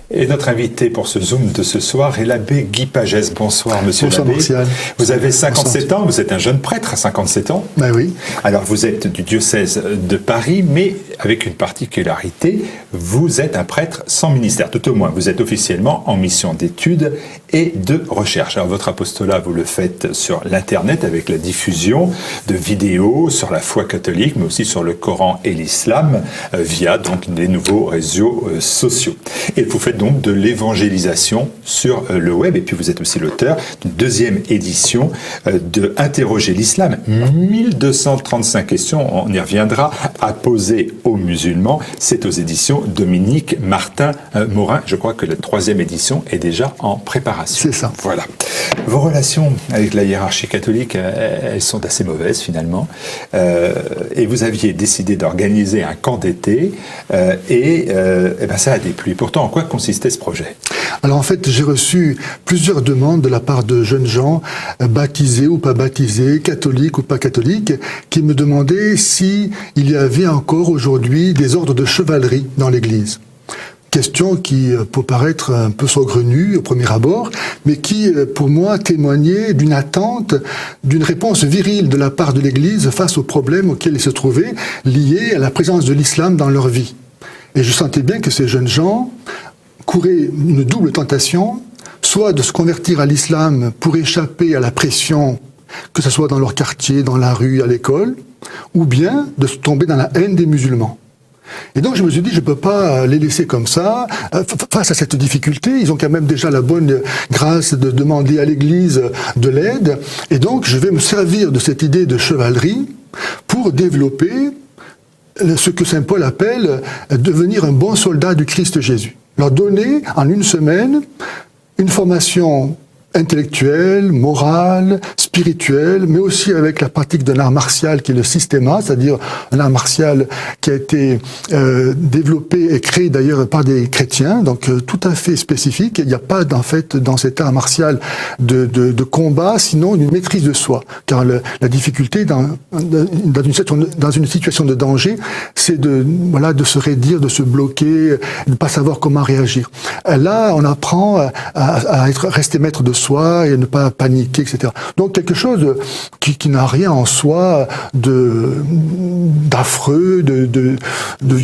Et notre invité pour ce Zoom de ce soir est l'abbé Guy Pagès. Bonsoir, monsieur l'abbé. Martial. Vous avez 57 ans, vous êtes un jeune prêtre à 57 ans. Ben oui. Alors, vous êtes du diocèse de Paris, mais avec une particularité, vous êtes un prêtre sans ministère. Tout au moins, vous êtes officiellement en mission d'études et de recherche. Alors, votre apostolat, vous le faites sur l'Internet avec la diffusion de vidéos sur la foi catholique, mais aussi sur le Coran et l'islam, via donc des nouveaux réseaux sociaux. Et vous faites donc de l'évangélisation sur le web, et puis vous êtes aussi l'auteur d'une deuxième édition de Interroger l'islam. 1235 questions, on y reviendra, à poser aux musulmans. C'est aux éditions Dominique Martin Morin. Je crois que la troisième édition est déjà en préparation. C'est ça. Voilà. Vos relations avec la hiérarchie catholique, elles sont assez mauvaises finalement. Et vous aviez décidé d'organiser un camp d'été, et ben ça a déplu. Pourtant, en quoi consistait ce projet ? Alors en fait, j'ai reçu plusieurs demandes de la part de jeunes gens, baptisés ou pas baptisés, catholiques ou pas catholiques, qui me demandaient si il y avait encore aujourd'hui des ordres de chevalerie dans l'Église. Question qui peut paraître un peu saugrenue au premier abord, mais qui, pour moi, témoignait d'une attente, d'une réponse virile de la part de l'Église face aux problèmes auxquels ils se trouvaient, liés à la présence de l'islam dans leur vie. Et je sentais bien que ces jeunes gens couraient une double tentation, soit de se convertir à l'islam pour échapper à la pression, que ce soit dans leur quartier, dans la rue, à l'école, ou bien de tomber dans la haine des musulmans. Et donc je me suis dit, je ne peux pas les laisser comme ça, face à cette difficulté. Ils ont quand même déjà la bonne grâce de demander à l'Église de l'aide. Et donc je vais me servir de cette idée de chevalerie pour développer ce que saint Paul appelle devenir un bon soldat du Christ Jésus. Leur donner en une semaine une formation intellectuelle, morale, spirituelle, mais aussi avec la pratique d'un art martial qui est le systéma, c'est-à-dire un art martial qui a été développé et créé d'ailleurs par des chrétiens, donc tout à fait spécifique. Il n'y a pas en fait dans cet art martial de combat, sinon une maîtrise de soi. Car la difficulté dans une situation de danger, c'est de se raidir, de se bloquer, de ne pas savoir comment réagir. Là, on apprend à rester maître de soi et ne pas paniquer, etc. Donc quelque chose qui n'a rien en soi d'affreux, de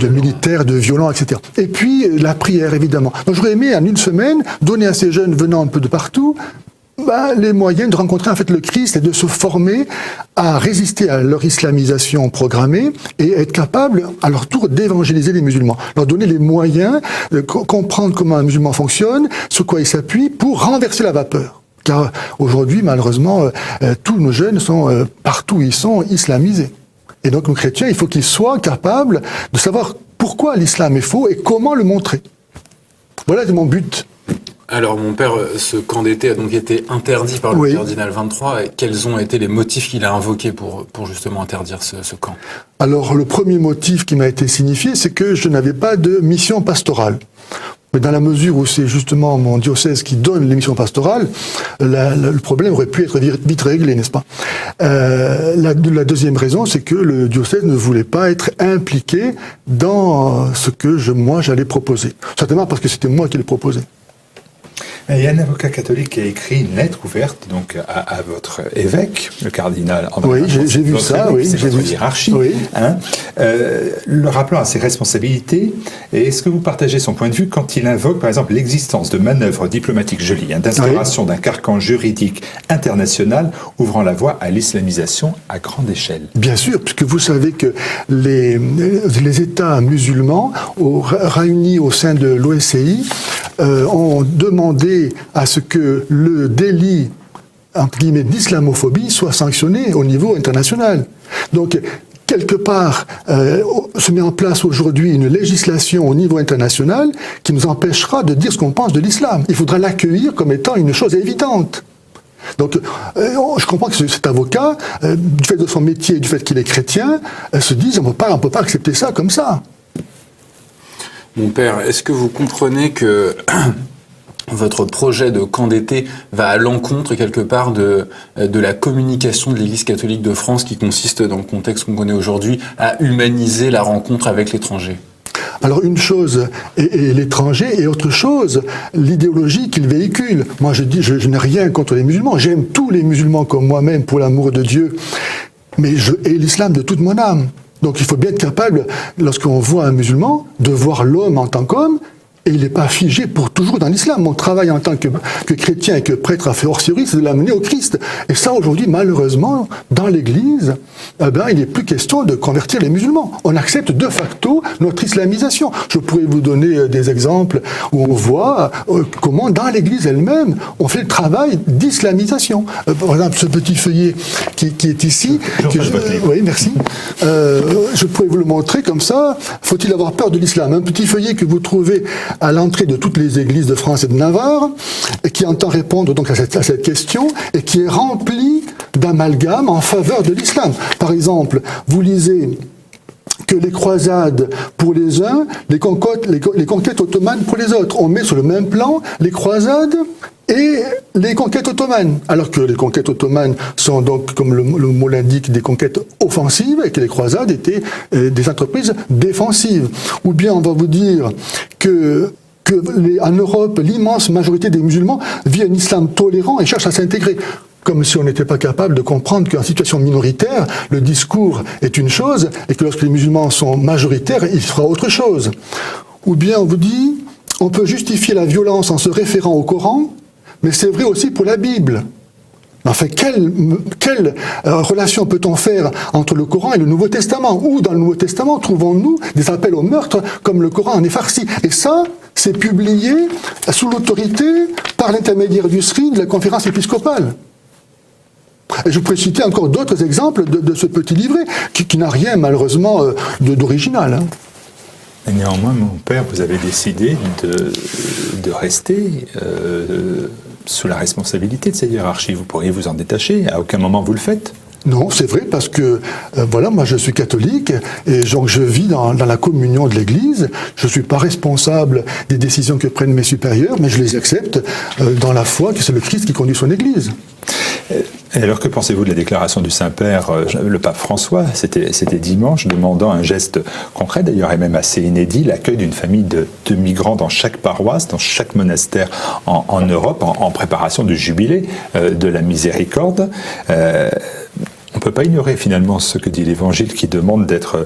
militaire, de violent, etc. Et puis la prière, évidemment. Donc j'aurais aimé en une semaine donner à ces jeunes venant un peu de partout les moyens de rencontrer en fait le Christ et de se former à résister à leur islamisation programmée et être capable à leur tour d'évangéliser les musulmans, leur donner les moyens de comprendre comment un musulman fonctionne, sur quoi il s'appuie pour renverser la vapeur. Car aujourd'hui, malheureusement, tous nos jeunes sont partout où ils sont islamisés. Et donc nos chrétiens, il faut qu'ils soient capables de savoir pourquoi l'islam est faux et comment le montrer. Voilà mon but. Alors, mon père, ce camp d'été a donc été interdit par le cardinal 23. Et quels ont été les motifs qu'il a invoqués pour justement interdire ce camp ? Alors, le premier motif qui m'a été signifié, c'est que je n'avais pas de mission pastorale. Mais dans la mesure où c'est justement mon diocèse qui donne les missions pastorales, le problème aurait pu être vite réglé, n'est-ce pas ? La deuxième raison, c'est que le diocèse ne voulait pas être impliqué dans ce que moi j'allais proposer. Certainement parce que c'était moi qui le proposais. Il y a un avocat catholique qui a écrit une lettre ouverte donc à votre évêque, le cardinal André. Oui, j'ai vu ça. Oui, c'est votre hiérarchie. Oui. Le rappelant à ses responsabilités. Et est-ce que vous partagez son point de vue quand il invoque, par exemple, l'existence de manœuvres diplomatiques, je lis, d'instauration d'un carcan juridique international ouvrant la voie à l'islamisation à grande échelle? Bien sûr, puisque vous savez que les États musulmans réunis au sein de l'OSCI ont demandé à ce que le délit entre guillemets d'islamophobie soit sanctionné au niveau international. Donc quelque part se met en place aujourd'hui une législation au niveau international qui nous empêchera de dire ce qu'on pense de l'islam. Il faudra l'accueillir comme étant une chose évidente. Donc, je comprends que cet avocat, du fait de son métier et du fait qu'il est chrétien, se dise on peut pas accepter ça comme ça. Mon père, est-ce que vous comprenez que votre projet de camp d'été va à l'encontre quelque part de la communication de l'Église catholique de France qui consiste, dans le contexte qu'on connaît aujourd'hui, à humaniser la rencontre avec l'étranger? Alors une chose est l'étranger et autre chose, l'idéologie qu'il véhicule. Moi je dis, je n'ai rien contre les musulmans, j'aime tous les musulmans comme moi-même pour l'amour de Dieu, mais je hais l'islam de toute mon âme. Donc il faut bien être capable, lorsqu'on voit un musulman, de voir l'homme en tant qu'homme, et il n'est pas figé pour toujours dans l'islam. Mon travail en tant que chrétien et que prêtre a fait fortiori, c'est de l'amener au Christ. Et ça, aujourd'hui, malheureusement, dans l'Église, il n'est plus question de convertir les musulmans. On accepte de facto notre islamisation. Je pourrais vous donner des exemples où on voit comment, dans l'Église elle-même, on fait le travail d'islamisation. Par exemple, ce petit feuillet qui est ici. Oui, merci. Je pourrais vous le montrer comme ça. Faut-il avoir peur de l'islam? Un petit feuillet que vous trouvez à l'entrée de toutes les églises de France et de Navarre, et qui entend répondre donc à cette question, et qui est rempli d'amalgames en faveur de l'islam. Par exemple, vous lisez que les croisades pour les uns, les conquêtes ottomanes pour les autres. On met sur le même plan les croisades et les conquêtes ottomanes. Alors que les conquêtes ottomanes sont donc, comme le mot l'indique, des conquêtes offensives et que les croisades étaient des entreprises défensives. Ou bien on va vous dire en Europe, l'immense majorité des musulmans vit un islam tolérant et cherche à s'intégrer. Comme si on n'était pas capable de comprendre qu'en situation minoritaire, le discours est une chose, et que lorsque les musulmans sont majoritaires, il fera autre chose. Ou bien on vous dit, on peut justifier la violence en se référant au Coran, mais c'est vrai aussi pour la Bible. Enfin, quelle relation peut-on faire entre le Coran et le Nouveau Testament? Ou dans le Nouveau Testament, trouvons-nous des appels au meurtre comme le Coran en est farci? Et ça, c'est publié sous l'autorité, par l'intermédiaire du SRI, de la conférence épiscopale. Et je pourrais citer encore d'autres exemples de ce petit livret, qui n'a rien, malheureusement, d'original. Hein. Et néanmoins, mon père, vous avez décidé de rester sous la responsabilité de cette hiérarchie. Vous pourriez vous en détacher, à aucun moment vous le faites. Non, c'est vrai, parce que, moi je suis catholique, et donc je vis dans la communion de l'Église. Je ne suis pas responsable des décisions que prennent mes supérieurs, mais je les accepte dans la foi que c'est le Christ qui conduit son Église. Et alors, que pensez-vous de la déclaration du Saint-Père, le pape François, c'était dimanche, demandant un geste concret, d'ailleurs, et même assez inédit, l'accueil d'une famille de migrants dans chaque paroisse, dans chaque monastère en Europe, en préparation du jubilé de la miséricorde. On ne peut pas ignorer finalement ce que dit l'Évangile, qui demande d'être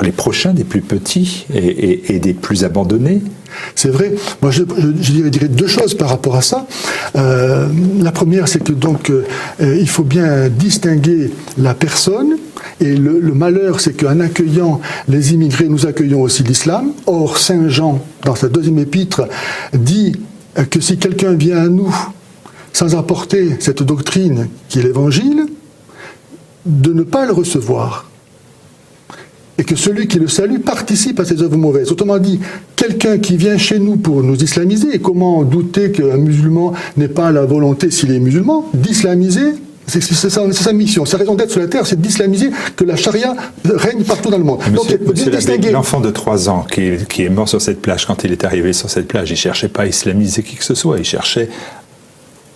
les prochains des plus petits et des plus abandonnés. C'est vrai. Moi, je dirais deux choses par rapport à ça. La première, c'est que donc il faut bien distinguer la personne. Et le malheur, c'est qu'en accueillant les immigrés, nous accueillons aussi l'islam. Or, Saint Jean, dans sa deuxième épître, dit que si quelqu'un vient à nous sans apporter cette doctrine qui est l'Évangile, de ne pas le recevoir. Et que celui qui le salue participe à ses œuvres mauvaises. Autrement dit, quelqu'un qui vient chez nous pour nous islamiser, et comment douter qu'un musulman n'ait pas la volonté, s'il est musulman, d'islamiser, c'est sa mission. Sa raison d'être sur la terre, c'est d'islamiser, que la charia règne partout dans le monde. Donc, l'enfant de 3 ans qui est mort sur cette plage, quand il est arrivé sur cette plage, il ne cherchait pas à islamiser qui que ce soit, il cherchait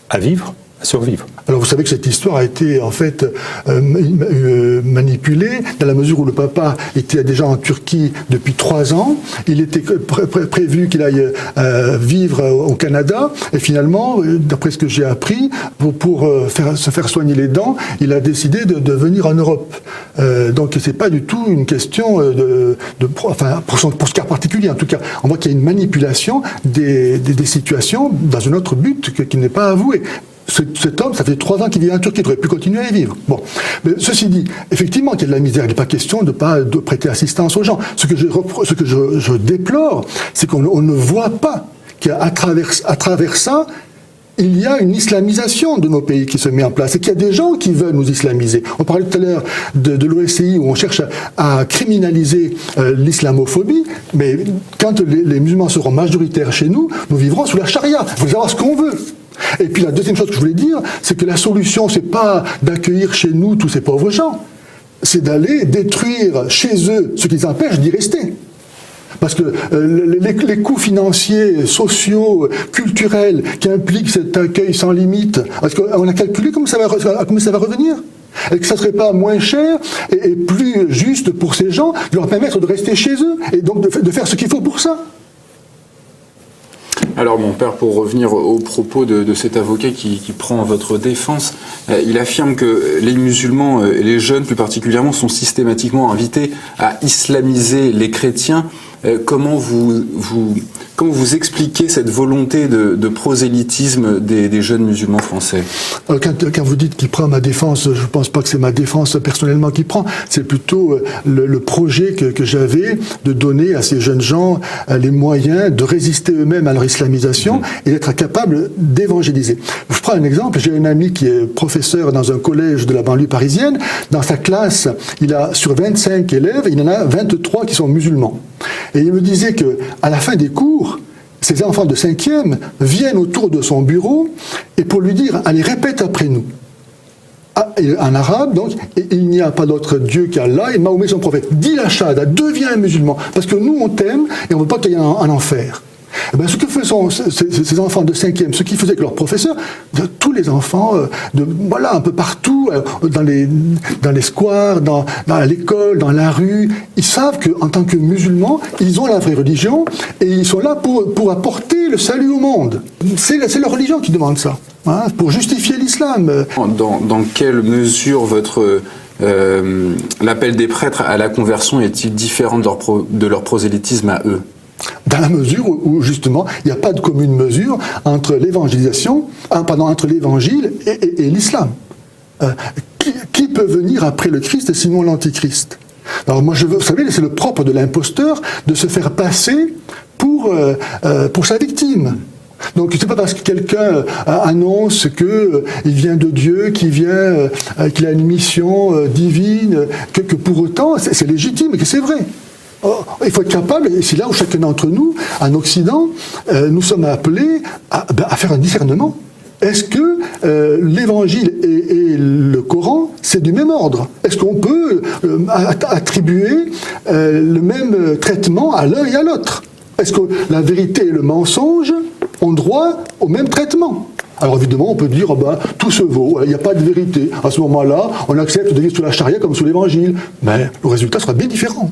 à vivre, à survivre. Alors vous savez que cette histoire a été en fait manipulée dans la mesure où le papa était déjà en Turquie depuis 3 ans. Il était prévu qu'il aille vivre au Canada et finalement, d'après ce que j'ai appris, pour se faire soigner les dents, il a décidé de venir en Europe. Donc c'est pas du tout une question pour ce cas particulier en tout cas. On voit qu'il y a une manipulation des situations dans un autre but qui n'est pas avoué. Cet homme, ça fait 3 ans qu'il vit en Turquie, il aurait pu continuer à y vivre. Bon, mais ceci dit, effectivement qu'il y a de la misère, il n'est pas question de prêter assistance aux gens. Ce que je déplore, c'est qu'on ne voit pas qu'à travers ça, il y a une islamisation de nos pays qui se met en place et qu'il y a des gens qui veulent nous islamiser. On parlait tout à l'heure de l'OSCI où on cherche à criminaliser l'islamophobie, mais quand les musulmans seront majoritaires chez nous, nous vivrons sous la charia. Il faut savoir ce qu'on veut. Et puis la deuxième chose que je voulais dire, c'est que la solution, c'est pas d'accueillir chez nous tous ces pauvres gens, c'est d'aller détruire chez eux ce qui les empêche d'y rester. Parce que les coûts financiers, sociaux, culturels qui impliquent cet accueil sans limite, est-ce qu'on a calculé comment ça va revenir ? Et que ça ne serait pas moins cher et plus juste pour ces gens de leur permettre de rester chez eux et donc de faire ce qu'il faut pour ça. Alors mon père, pour revenir aux propos de cet avocat qui prend votre défense, il affirme que les musulmans et les jeunes plus particulièrement sont systématiquement invités à islamiser les chrétiens. Comment vous expliquez cette volonté de prosélytisme des jeunes musulmans français? Quand vous dites qu'il prend ma défense, je ne pense pas que c'est ma défense personnellement qui prend, c'est plutôt le projet que j'avais de donner à ces jeunes gens les moyens de résister eux-mêmes à leur islamisation et d'être capables d'évangéliser. Je prends un exemple, j'ai un ami qui est professeur dans un collège de la banlieue parisienne. Dans sa classe, il a sur 25 élèves, il en a 23 qui sont musulmans. Et il me disait qu'à la fin des cours, ces enfants de 5e viennent autour de son bureau et pour lui dire « Allez, répète après nous ». En arabe, donc, il n'y a pas d'autre Dieu qu'Allah et Mahomet son prophète. Dis la shahada, deviens un musulman, parce que nous on t'aime et on ne veut pas que tu ailles en enfer. Eh bien, ce que faisaient ces enfants de 5e, ce qu'ils faisaient avec leurs professeurs, tous les enfants, un peu partout, dans les squares, dans l'école, dans la rue, ils savent qu'en tant que musulmans, ils ont la vraie religion et ils sont là pour apporter le salut au monde. C'est leur religion qui demande ça, hein, pour justifier l'islam. Dans quelle mesure l'appel des prêtres à la conversion est-il différent de leur prosélytisme à eux? Dans la mesure où justement, il n'y a pas de commune mesure entre l'évangélisation, entre l'évangile et l'islam. Qui peut venir après le Christ sinon l'antichrist? Alors moi, vous savez, c'est le propre de l'imposteur de se faire passer pour sa victime. Donc c'est pas parce que quelqu'un annonce qu'il vient de Dieu, qu'il a une mission divine, que pour autant c'est légitime et que c'est vrai. Il faut être capable, et c'est là où chacun d'entre nous, en Occident, nous sommes appelés à faire un discernement. Est-ce que l'Évangile et le Coran, c'est du même ordre? Est-ce qu'on peut attribuer le même traitement à l'un et à l'autre? Est-ce que la vérité et le mensonge ont droit au même traitement? Alors évidemment, on peut dire, tout se vaut, il n'y a pas de vérité. À ce moment-là, on accepte de vivre sous la charia comme sous l'Évangile. Mais le résultat sera bien différent.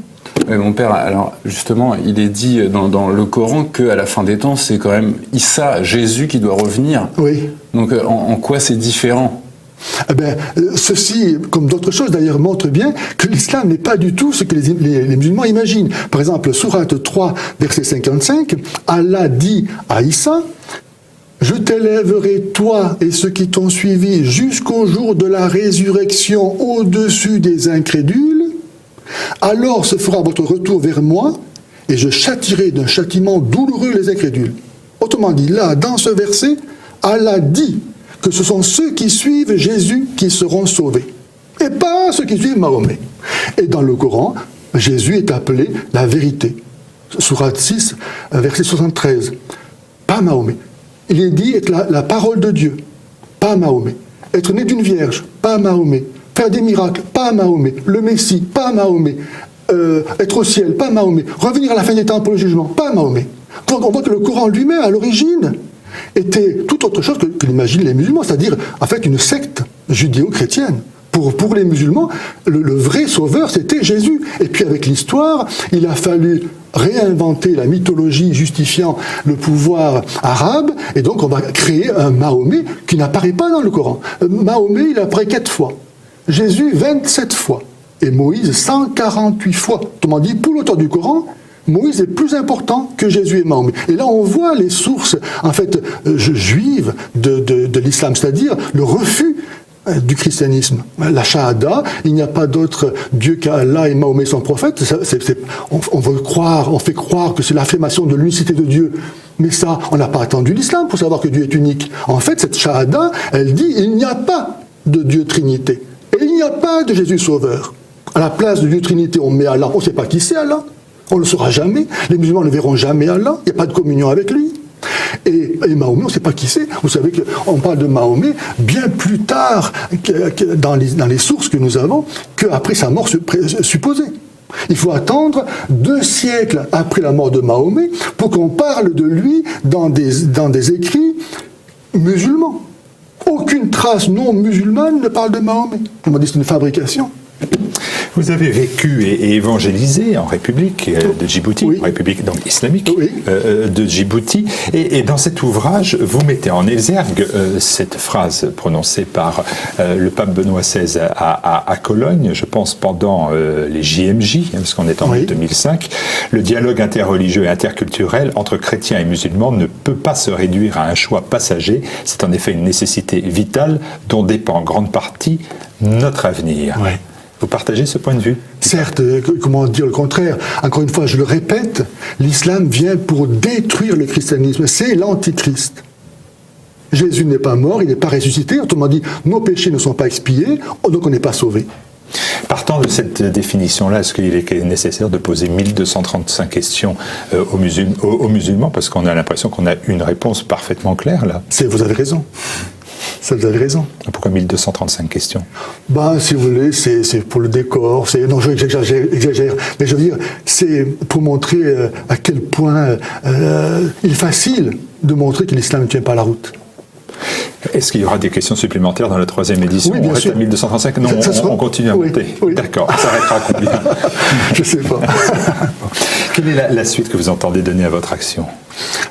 Mais mon père, alors justement, il est dit dans le Coran qu'à la fin des temps, c'est quand même Issa, Jésus, qui doit revenir. Oui. Donc en quoi c'est différent? Ceci, comme d'autres choses d'ailleurs, montre bien que l'islam n'est pas du tout ce que les musulmans imaginent. Par exemple, sourate 3, verset 55, Allah dit à Issa: « Je t'élèverai toi et ceux qui t'ont suivi jusqu'au jour de la résurrection au-dessus des incrédules. Alors se fera votre retour vers moi et je châtirai d'un châtiment douloureux les incrédules. » Autrement dit, là, dans ce verset, Allah dit que ce sont ceux qui suivent Jésus qui seront sauvés, et pas ceux qui suivent Mahomet. Et dans le Coran, Jésus est appelé la vérité. Sourate 6, verset 73. Pas Mahomet. Il est dit être la parole de Dieu, pas Mahomet. Être né d'une vierge, pas Mahomet. Faire des miracles, pas Mahomet. Le Messie, pas Mahomet. Être au ciel, pas Mahomet. Revenir à la fin des temps pour le jugement, pas Mahomet. Donc on voit que le Coran lui-même, à l'origine, était tout autre chose que l'imaginent les musulmans, c'est-à-dire en fait une secte judéo-chrétienne. Pour les musulmans, le vrai sauveur, c'était Jésus. Et puis avec l'histoire, il a fallu réinventer la mythologie justifiant le pouvoir arabe, et donc on va créer un Mahomet qui n'apparaît pas dans le Coran. Mahomet, il apparaît 4 fois. Jésus, 27 fois. Et Moïse, 148 fois. Autrement dit, pour l'auteur du Coran, Moïse est plus important que Jésus et Mahomet. Et là, on voit les sources, en fait, juives de l'islam, c'est-à-dire le refus du christianisme. La shahada, il n'y a pas d'autre Dieu qu'Allah et Mahomet son prophète. On fait croire que c'est l'affirmation de l'unicité de Dieu. Mais ça, on n'a pas attendu l'islam pour savoir que Dieu est unique. En fait, cette shahada, elle dit il n'y a pas de Dieu Trinité. Et il n'y a pas de Jésus Sauveur. À la place de Dieu Trinité, on met Allah. On ne sait pas qui c'est Allah. On ne le saura jamais. Les musulmans ne verront jamais Allah. Il n'y a pas de communion avec lui. Et Mahomet, on ne sait pas qui c'est. Vous savez qu'on parle de Mahomet bien plus tard dans les sources que nous avons qu'après sa mort supposée. Il faut attendre 2 siècles après la mort de Mahomet pour qu'on parle de lui dans des écrits musulmans. aucune trace non musulmane ne parle de Mahomet. On m'a dit c'est une fabrication. Vous avez vécu et évangélisé en République de Djibouti, Oui. en République donc islamique Oui. de Djibouti, et dans cet ouvrage, vous mettez en exergue cette phrase prononcée par le pape Benoît XVI à Cologne, je pense pendant les JMJ, parce qu'on est en Oui. 2005. Le dialogue interreligieux et interculturel entre chrétiens et musulmans ne peut pas se réduire à un choix passager. C'est en effet une nécessité vitale dont dépend en grande partie notre avenir. Oui. Vous partagez ce point de vue? Certes, comment dire le contraire? Encore une fois, je le répète, l'islam vient pour détruire le christianisme. C'est l'antichrist. Jésus n'est pas mort, il n'est pas ressuscité. Autrement dit, nos péchés ne sont pas expiés, donc on n'est pas sauvé. Partant de cette définition-là, est-ce qu'il est nécessaire de poser 1235 questions aux musulmans? Parce qu'on a l'impression qu'on a une réponse parfaitement claire, là. Vous avez raison. Ça, vous avez raison. Pourquoi 1235 questions? Si vous voulez, c'est pour le décor. Non, j'exagère. Mais je veux dire, c'est pour montrer à quel point il est facile de montrer que l'islam ne tient pas la route. Est-ce qu'il y aura des questions supplémentaires dans la 3e édition? Oui, bien on reste sûr. à 1235? Non, on continue à monter. Oui. D'accord. Ça s'arrêtera à combien? Je ne sais pas. Quelle est la suite que vous entendez donner à votre action?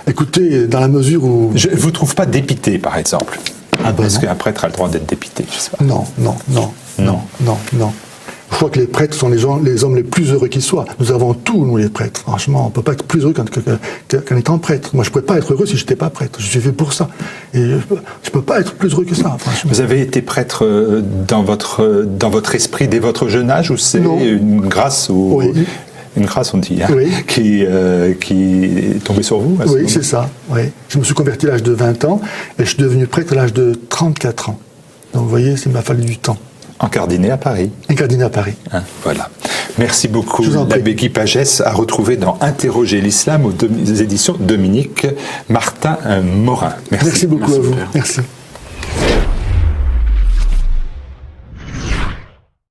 Écoutez, dans la mesure où... Je ne vous trouve pas dépité, par exemple. Est-ce qu'un prêtre a le droit d'être dépité? Je sais pas. Non. Je crois que les prêtres sont les hommes les plus heureux qui soient. Nous avons tout, nous les prêtres. Franchement, on ne peut pas être plus heureux qu'en étant prêtre. Moi, je ne pourrais pas être heureux si je n'étais pas prêtre. Je suis fait pour ça. Et je ne peux pas être plus heureux que ça, franchement. Vous avez été prêtre dans votre esprit dès votre jeune âge, ou c'est Non. une grâce ou... Oui. Une grâce, on dit, hein, Oui. qui est tombée sur vous? Oui, c'est ça. Oui. Je me suis converti à l'âge de 20 ans et je suis devenu prêtre à l'âge de 34 ans. Donc, vous voyez, il m'a fallu du temps. Incardiné à Paris. Incardiné à Paris. Hein, voilà. Merci beaucoup, Je vous en prie. l'abbé Guy Pagès, à retrouver dans Interroger l'islam aux éditions Dominique Martin Morin. Merci beaucoup Merci, à vous. Père. Merci.